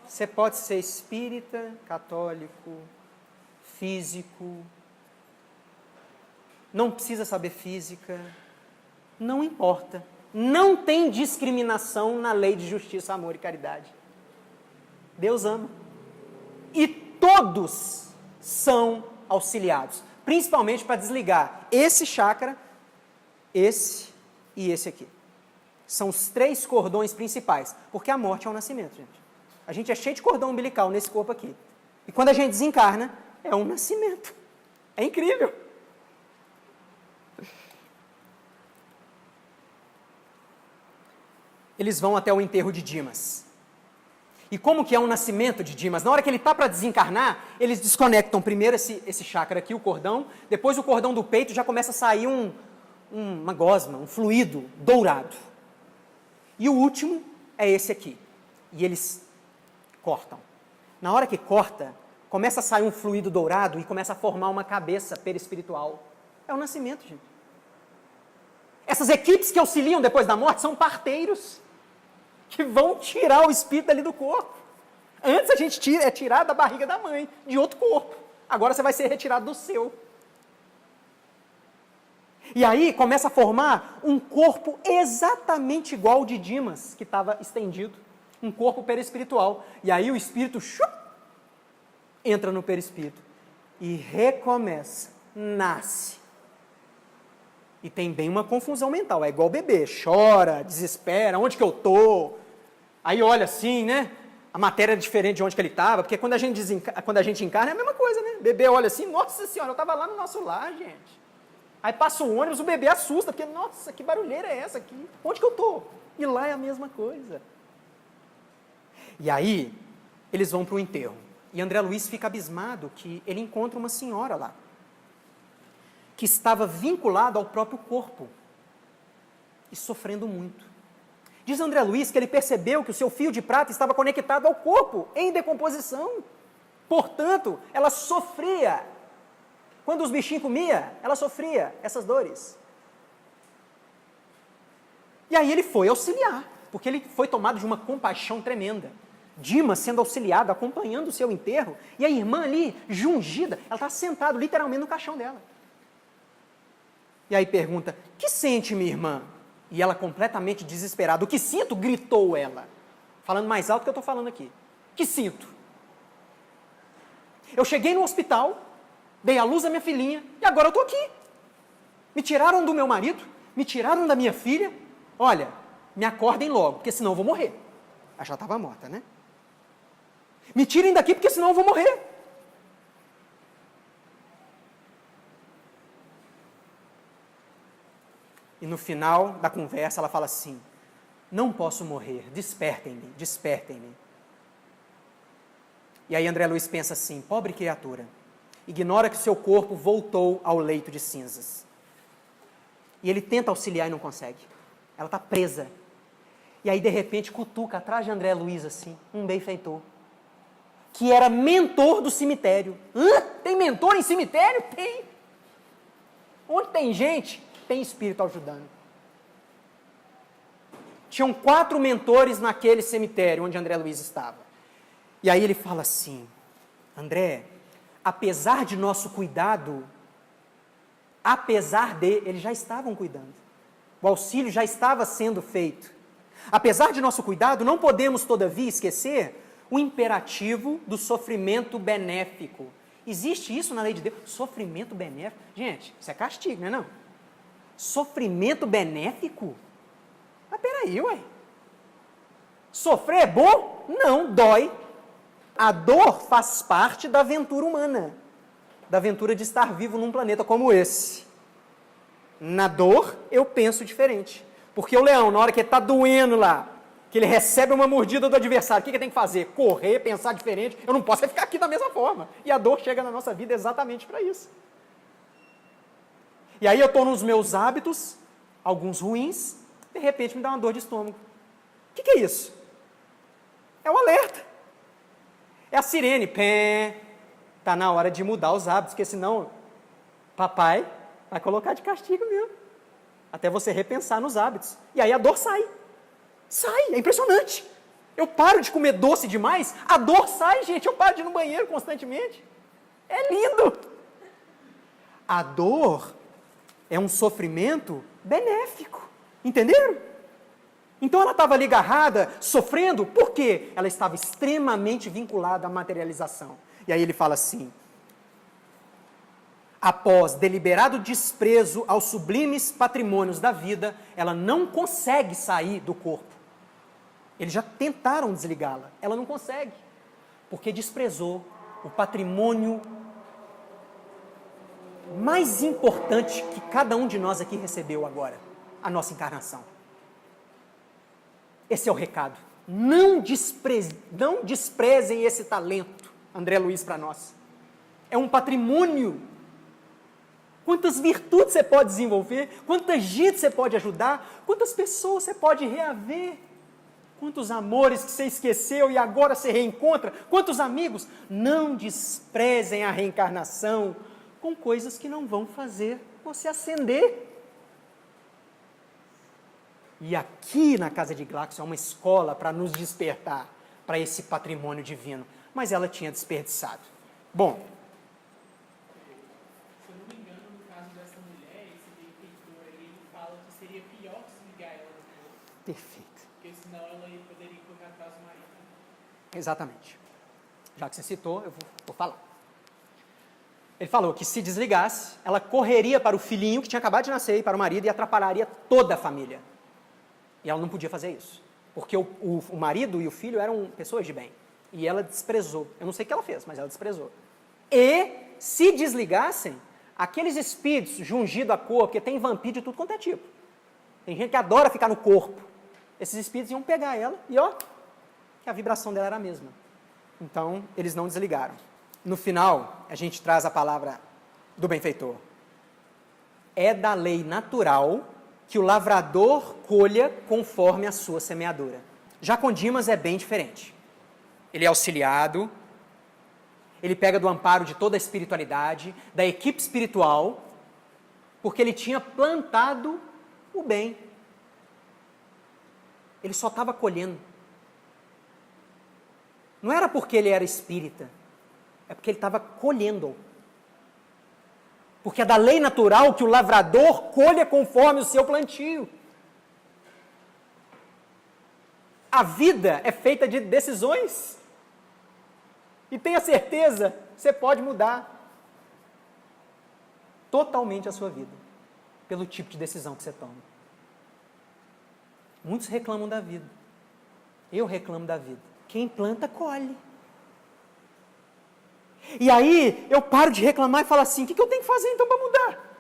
Você pode ser espírita, católico, físico, não precisa saber física, não importa. Não tem discriminação na lei de justiça, amor e caridade. Deus ama. E todos são auxiliados, principalmente para desligar esse chakra, esse e esse aqui. São os 3 cordões principais, porque a morte é o nascimento, gente. A gente é cheio de cordão umbilical nesse corpo aqui. E quando a gente desencarna, é um nascimento. É incrível. Eles vão até o enterro de Dimas. E como que é um nascimento de Dimas? Na hora que ele está para desencarnar, eles desconectam primeiro esse chakra aqui, o cordão, depois o cordão do peito já começa a sair uma gosma, um fluido dourado. E o último é esse aqui. E eles cortam. Na hora que corta, começa a sair um fluido dourado e começa a formar uma cabeça perispiritual. É o nascimento, gente. Essas equipes que auxiliam depois da morte são parteiros que vão tirar o espírito ali do corpo. Antes a gente é tirado da barriga da mãe, de outro corpo. Agora você vai ser retirado do seu. E aí começa a formar um corpo exatamente igual ao de Dimas, que estava estendido. Um corpo perispiritual. E aí o espírito entra no perispírito e recomeça, nasce. E tem bem uma confusão mental, é igual o bebê, chora, desespera, onde que eu estou? Aí olha assim, né? A matéria é diferente de onde que ele estava, porque quando a gente encarna é a mesma coisa, né? O bebê olha assim, nossa senhora, eu estava lá no nosso lar, gente. Aí passa o ônibus, o bebê assusta, porque, nossa, que barulheira é essa aqui? Onde que eu estou? E lá é a mesma coisa. E aí, eles vão para o enterro. E André Luiz fica abismado que ele encontra uma senhora lá, que estava vinculada ao próprio corpo e sofrendo muito. Diz André Luiz que ele percebeu que o seu fio de prata estava conectado ao corpo, em decomposição. Portanto, ela sofria. Quando os bichinhos comiam, ela sofria essas dores. E aí ele foi auxiliar, porque ele foi tomado de uma compaixão tremenda. Dimas sendo auxiliado, acompanhando o seu enterro, e a irmã ali, jungida, ela está sentada literalmente no caixão dela. E aí pergunta, que sente minha irmã? E ela completamente desesperada, o que sinto? Gritou ela, falando mais alto que eu estou falando aqui. Que sinto? Eu cheguei no hospital, dei à luz a minha filhinha, e agora eu estou aqui. Me tiraram do meu marido, me tiraram da minha filha, olha, me acordem logo, porque senão eu vou morrer. Ela já estava morta, né? Me tirem daqui, porque senão eu vou morrer. E no final da conversa ela fala assim, não posso morrer, despertem-me, despertem-me. E aí André Luiz pensa assim, pobre criatura, ignora que seu corpo voltou ao leito de cinzas. E ele tenta auxiliar e não consegue. Ela está presa. E aí de repente cutuca atrás de André Luiz assim, um benfeitor, que era mentor do cemitério. Tem mentor em cemitério? Tem. Onde tem gente, tem espírito ajudando. Tinham 4 mentores naquele cemitério onde André Luiz estava. E aí ele fala assim, André, apesar de nosso cuidado, Apesar de, eles já estavam cuidando. O auxílio já estava sendo feito. Apesar de nosso cuidado, não podemos, todavia, esquecer o imperativo do sofrimento benéfico. Existe isso na lei de Deus? Sofrimento benéfico? Gente, isso é castigo, não é não? Sofrimento benéfico? Mas peraí, ué. Sofrer é bom? Não, dói. A dor faz parte da aventura humana, da aventura de estar vivo num planeta como esse. Na dor, eu penso diferente. Porque o leão, na hora que ele está doendo lá, que ele recebe uma mordida do adversário, o que ele tem que fazer? Correr, pensar diferente. Eu não posso ficar aqui da mesma forma. E a dor chega na nossa vida exatamente para isso. E aí eu estou nos meus hábitos, alguns ruins, de repente me dá uma dor de estômago. O que é isso? É o alerta. É a sirene. Pé. Está na hora de mudar os hábitos, porque senão papai vai colocar de castigo mesmo. Até você repensar nos hábitos. E aí a dor sai. Sai, é impressionante. Eu paro de comer doce demais, a dor sai, gente. Eu paro de ir no banheiro constantemente. É lindo. A dor é um sofrimento benéfico. Entenderam? Então ela estava ali agarrada, sofrendo, por quê? Ela estava extremamente vinculada à materialização. E aí ele fala assim: após deliberado desprezo aos sublimes patrimônios da vida, ela não consegue sair do corpo. Eles já tentaram desligá-la, ela não consegue, porque desprezou o patrimônio mais importante que cada um de nós aqui recebeu agora, a nossa encarnação. Esse é o recado. Não desprezem esse talento, André Luiz, para nós. É um patrimônio. Quantas virtudes você pode desenvolver, quanta gente você pode ajudar, quantas pessoas você pode reaver, quantos amores que você esqueceu e agora você reencontra, quantos amigos. Não desprezem a reencarnação com coisas que não vão fazer você ascender. E aqui na Casa de Glaxo é uma escola para nos despertar para esse patrimônio divino, mas ela tinha desperdiçado. Bom, se eu não me engano, no caso dessa mulher, esse benfeitor ali, ele fala que seria pior desligar ela do corpo, perfeito. porque senão ela poderia correr atrás do marido. Exatamente. Já que você citou, eu vou falar. Ele falou que se desligasse, ela correria para o filhinho que tinha acabado de nascer e para o marido e atrapalharia toda a família. E ela não podia fazer isso, porque o marido e o filho eram pessoas de bem. E ela desprezou. Eu não sei o que ela fez, mas ela desprezou. E, se desligassem, aqueles espíritos jungidos a corpo, porque tem vampiro de tudo quanto é tipo. Tem gente que adora ficar no corpo. Esses espíritos iam pegar ela e, que a vibração dela era a mesma. Então, eles não desligaram. No final, a gente traz a palavra do benfeitor. É da lei natural que o lavrador colha conforme a sua semeadura. Já com Dimas é bem diferente. Ele é auxiliado, ele pega do amparo de toda a espiritualidade, da equipe espiritual, porque ele tinha plantado o bem. Ele só estava colhendo. Não era porque ele era espírita, é porque ele estava colhendo. Porque é da lei natural que o lavrador colha conforme o seu plantio. A vida é feita de decisões. E tenha certeza, você pode mudar totalmente a sua vida, pelo tipo de decisão que você toma. Muitos reclamam da vida. Eu reclamo da vida. Quem planta, colhe. E aí, eu paro de reclamar e falo assim, o que eu tenho que fazer então para mudar?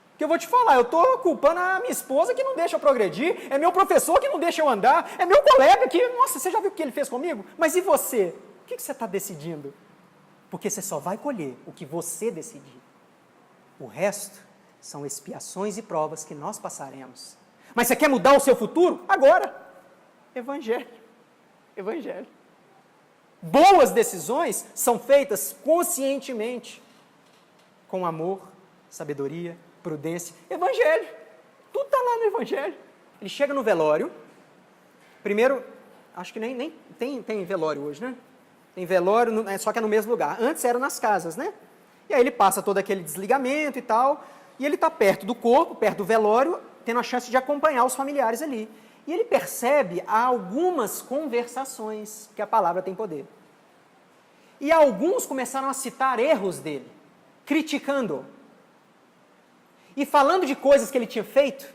Porque eu vou te falar, eu estou culpando a minha esposa que não deixa eu progredir, é meu professor que não deixa eu andar, é meu colega que, nossa, você já viu o que ele fez comigo? Mas e você? O que você está decidindo? Porque você só vai colher o que você decidir. O resto são expiações e provas que nós passaremos. Mas você quer mudar o seu futuro? Agora. Evangelho. Evangelho. Boas decisões são feitas conscientemente, com amor, sabedoria, prudência. Evangelho. Tudo está lá no Evangelho. Ele chega no velório. Primeiro, acho que nem tem velório hoje, né? Tem velório, só que é no mesmo lugar. Antes era nas casas, né? E aí ele passa todo aquele desligamento e tal. E ele está perto do corpo, perto do velório, tendo a chance de acompanhar os familiares ali. E ele percebe algumas conversações, que a palavra tem poder. E alguns começaram a citar erros dele, criticando-o. E falando de coisas que ele tinha feito.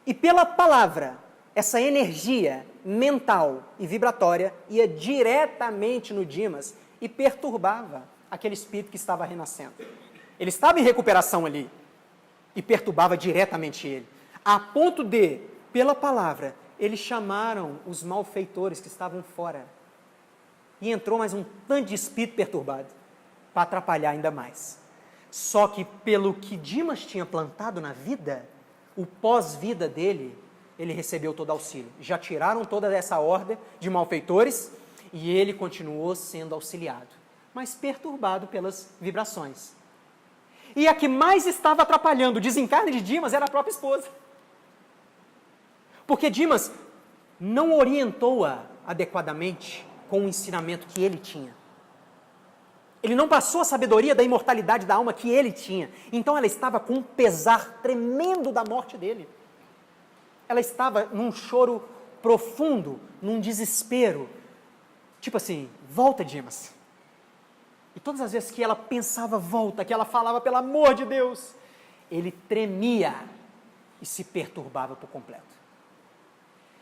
E pela palavra, essa energia mental e vibratória ia diretamente no Dimas e perturbava aquele espírito que estava renascendo. Ele estava em recuperação ali e perturbava diretamente ele. A ponto de, pela palavra, eles chamaram os malfeitores que estavam fora. E entrou mais um tanto de espírito perturbado para atrapalhar ainda mais. Só que pelo que Dimas tinha plantado na vida, o pós-vida dele, ele recebeu todo auxílio. Já tiraram toda essa ordem de malfeitores e ele continuou sendo auxiliado, mas perturbado pelas vibrações. E a que mais estava atrapalhando o desencarne de Dimas era a própria esposa. Porque Dimas não orientou-a adequadamente com o ensinamento que ele tinha. Ele não passou a sabedoria da imortalidade da alma que ele tinha. Então ela estava com um pesar tremendo da morte dele. Ela estava num choro profundo, num desespero. Tipo assim, volta, Dimas. E todas as vezes que ela pensava volta, que ela falava, pelo amor de Deus, ele tremia e se perturbava por completo.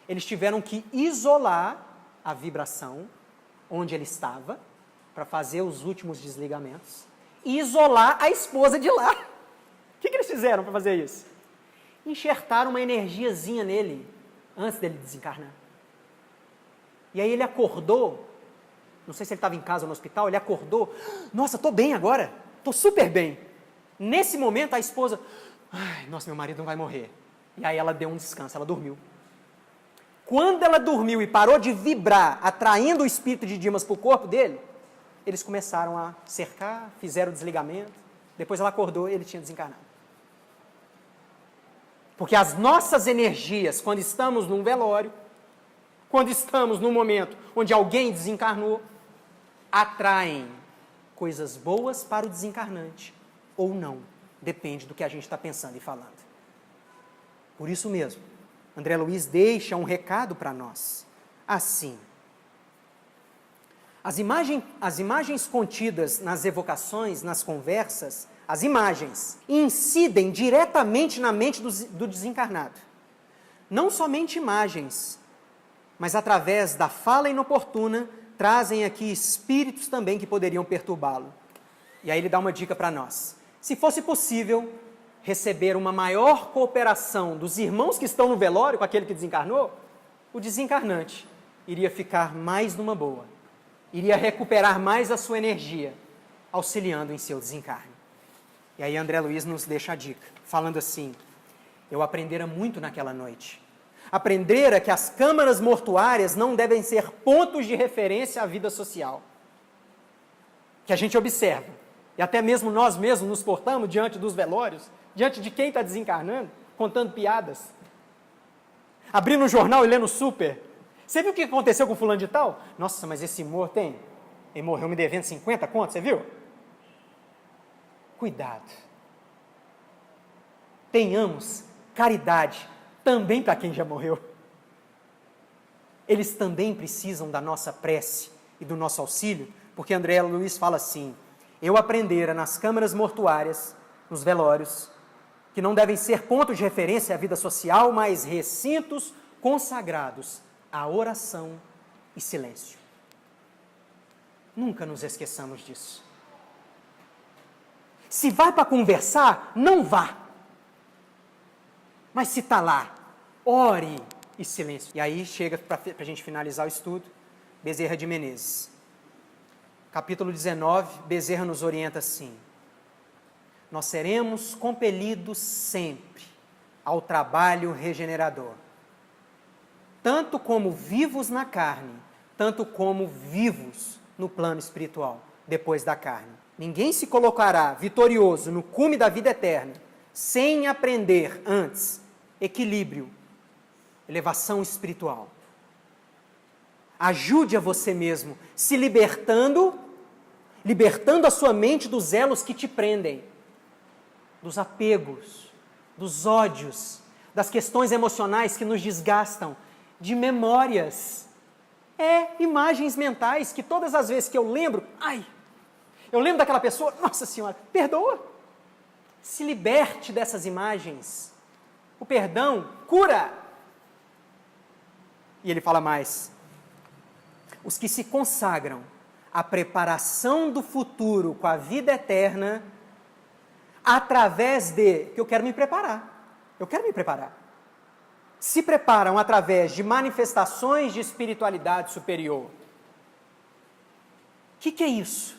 Eles tiveram que isolar a vibração onde ele estava, para fazer os últimos desligamentos, e isolar a esposa de lá. O que eles fizeram para fazer isso? Enxertaram uma energiazinha nele, antes dele desencarnar. E aí ele acordou, não sei se ele estava em casa ou no hospital, ele acordou, nossa, estou bem agora, estou super bem. Nesse momento a esposa, ai, nossa, meu marido não vai morrer. E aí ela deu um descanso, ela dormiu. Quando ela dormiu e parou de vibrar, atraindo o espírito de Dimas para o corpo dele, eles começaram a cercar, fizeram o desligamento, depois ela acordou e ele tinha desencarnado. Porque as nossas energias, quando estamos num velório, quando estamos num momento onde alguém desencarnou, atraem coisas boas para o desencarnante, ou não, depende do que a gente está pensando e falando. Por isso mesmo, André Luiz deixa um recado para nós, assim: as imagens contidas nas evocações, nas conversas, as imagens incidem diretamente na mente do desencarnado. Não somente imagens, mas através da fala inoportuna, trazem aqui espíritos também que poderiam perturbá-lo. E aí ele dá uma dica para nós. Se fosse possível receber uma maior cooperação dos irmãos que estão no velório com aquele que desencarnou, o desencarnante iria ficar mais numa boa. Iria recuperar mais a sua energia, auxiliando em seu desencarne. E aí André Luiz nos deixa a dica, falando assim: eu aprendera muito naquela noite. Aprendera que as câmaras mortuárias não devem ser pontos de referência à vida social. Que a gente observa, e até mesmo nós mesmos nos portamos diante dos velórios, diante de quem está desencarnando, contando piadas. Abrindo um jornal e lendo super. Você viu o que aconteceu com fulano de tal? Nossa, mas esse morto, hein? Ele morreu me devendo 50 contos, você viu? Cuidado. Tenhamos caridade também para quem já morreu. Eles também precisam da nossa prece e do nosso auxílio, porque André Luiz fala assim: eu aprendera nas câmaras mortuárias, nos velórios, que não devem ser pontos de referência à vida social, mas recintos consagrados a oração e silêncio. Nunca nos esqueçamos disso. Se vai para conversar, não vá. Mas se está lá, ore e silêncio. E aí chega para a gente finalizar o estudo, Bezerra de Menezes. Capítulo 19, Bezerra nos orienta assim: nós seremos compelidos sempre ao trabalho regenerador, tanto como vivos na carne, tanto como vivos no plano espiritual, depois da carne. Ninguém se colocará vitorioso no cume da vida eterna, sem aprender antes equilíbrio, elevação espiritual. Ajude a você mesmo, se libertando a sua mente dos elos que te prendem. dos apegos, dos ódios, das questões emocionais que nos desgastam, de memórias. Imagens mentais que todas as vezes que eu lembro, eu lembro daquela pessoa, nossa senhora, perdoa. Se liberte dessas imagens. O perdão cura. E ele fala mais: os que se consagram à preparação do futuro com a vida eterna, através que eu quero me preparar, se preparam através de manifestações de espiritualidade superior. O que é isso?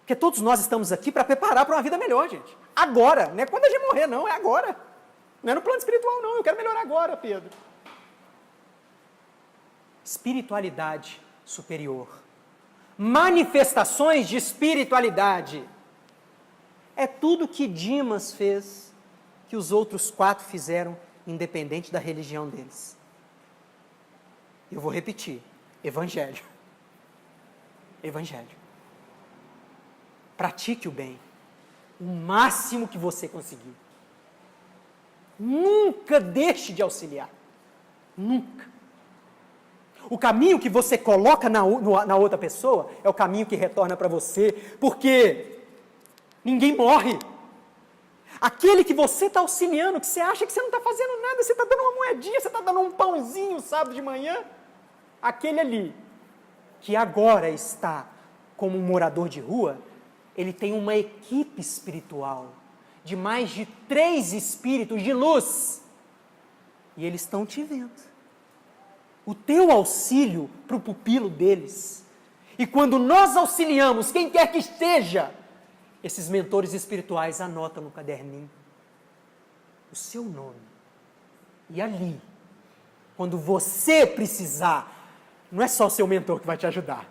Porque todos nós estamos aqui para preparar para uma vida melhor, gente. Agora, não é quando a gente morrer, não, é agora. Não é no plano espiritual, não, eu quero melhorar agora, Pedro. Espiritualidade superior. Manifestações de espiritualidade. É tudo que Dimas fez, que os outros 4 fizeram, independente da religião deles. Eu vou repetir: Evangelho. Evangelho. Pratique o bem, o máximo que você conseguir. Nunca deixe de auxiliar. Nunca. O caminho que você coloca na outra pessoa é o caminho que retorna para você, porque ninguém morre. Aquele que você está auxiliando, que você acha que você não está fazendo nada, você está dando uma moedinha, você está dando um pãozinho sábado de manhã, aquele ali, que agora está como um morador de rua, ele tem uma equipe espiritual de mais de 3 espíritos de luz, e eles estão te vendo. O teu auxílio para o pupilo deles. E quando nós auxiliamos quem quer que esteja, esses mentores espirituais anotam no caderninho o seu nome. E ali, quando você precisar, não é só o seu mentor que vai te ajudar.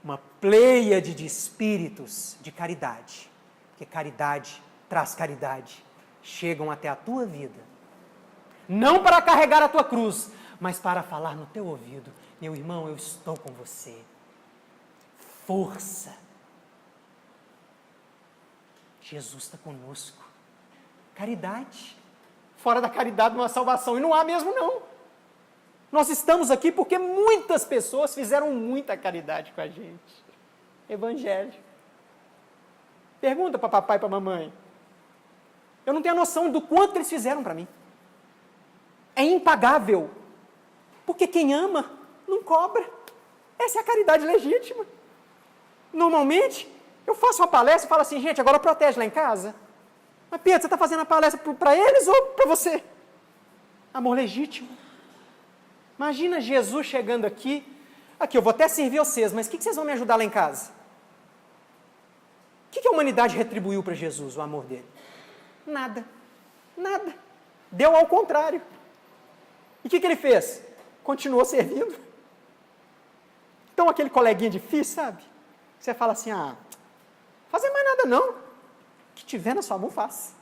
Uma pleiade de espíritos de caridade. Porque caridade traz caridade. Chegam até a tua vida. Não para carregar a tua cruz, mas para falar no teu ouvido: meu irmão, eu estou com você. Força. Jesus está conosco. Caridade. Fora da caridade não há salvação. E não há mesmo, não. Nós estamos aqui porque muitas pessoas fizeram muita caridade com a gente. Evangelho. Pergunta para papai e para mamãe. Eu não tenho a noção do quanto eles fizeram para mim. É impagável. Porque quem ama não cobra. Essa é a caridade legítima. Normalmente, eu faço uma palestra e falo assim: gente, agora protege lá em casa. Mas Pedro, você está fazendo a palestra para eles ou para você? Amor legítimo. Imagina Jesus chegando aqui. Aqui, eu vou até servir vocês, mas o que vocês vão me ajudar lá em casa? O que a humanidade retribuiu para Jesus, o amor dele? Nada. Nada. Deu ao contrário. E o que ele fez? Continuou servindo. Então, aquele coleguinha difícil, sabe? Você fala assim: fazer mais nada não. O que tiver na sua mão, faz.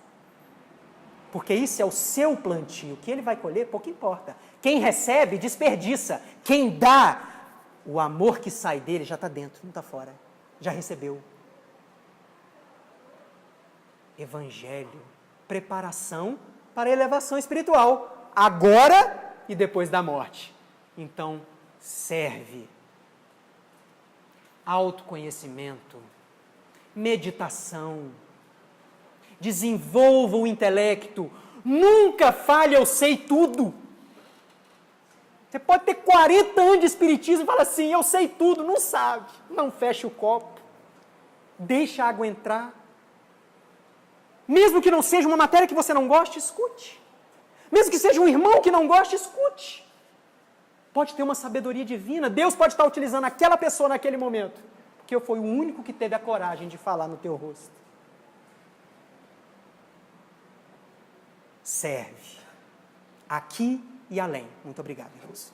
Porque isso é o seu plantio. O que ele vai colher, pouco importa. Quem recebe, desperdiça. Quem dá, o amor que sai dele já está dentro, não está fora. Já recebeu. Evangelho. Preparação para a elevação espiritual. Agora e depois da morte. Então, serve. Autoconhecimento. Meditação. Desenvolva o intelecto. Nunca fale: eu sei tudo. Você pode ter 40 anos de espiritismo e fala assim: eu sei tudo. Não sabe. Não feche o copo. Deixa a água entrar. Mesmo que não seja uma matéria que você não goste, escute. Mesmo que seja um irmão que não goste, escute. Pode ter uma sabedoria divina. Deus pode estar utilizando aquela pessoa naquele momento. Porque eu fui o único que teve a coragem de falar no teu rosto. Serve. Aqui e além. Muito obrigado, irmãos.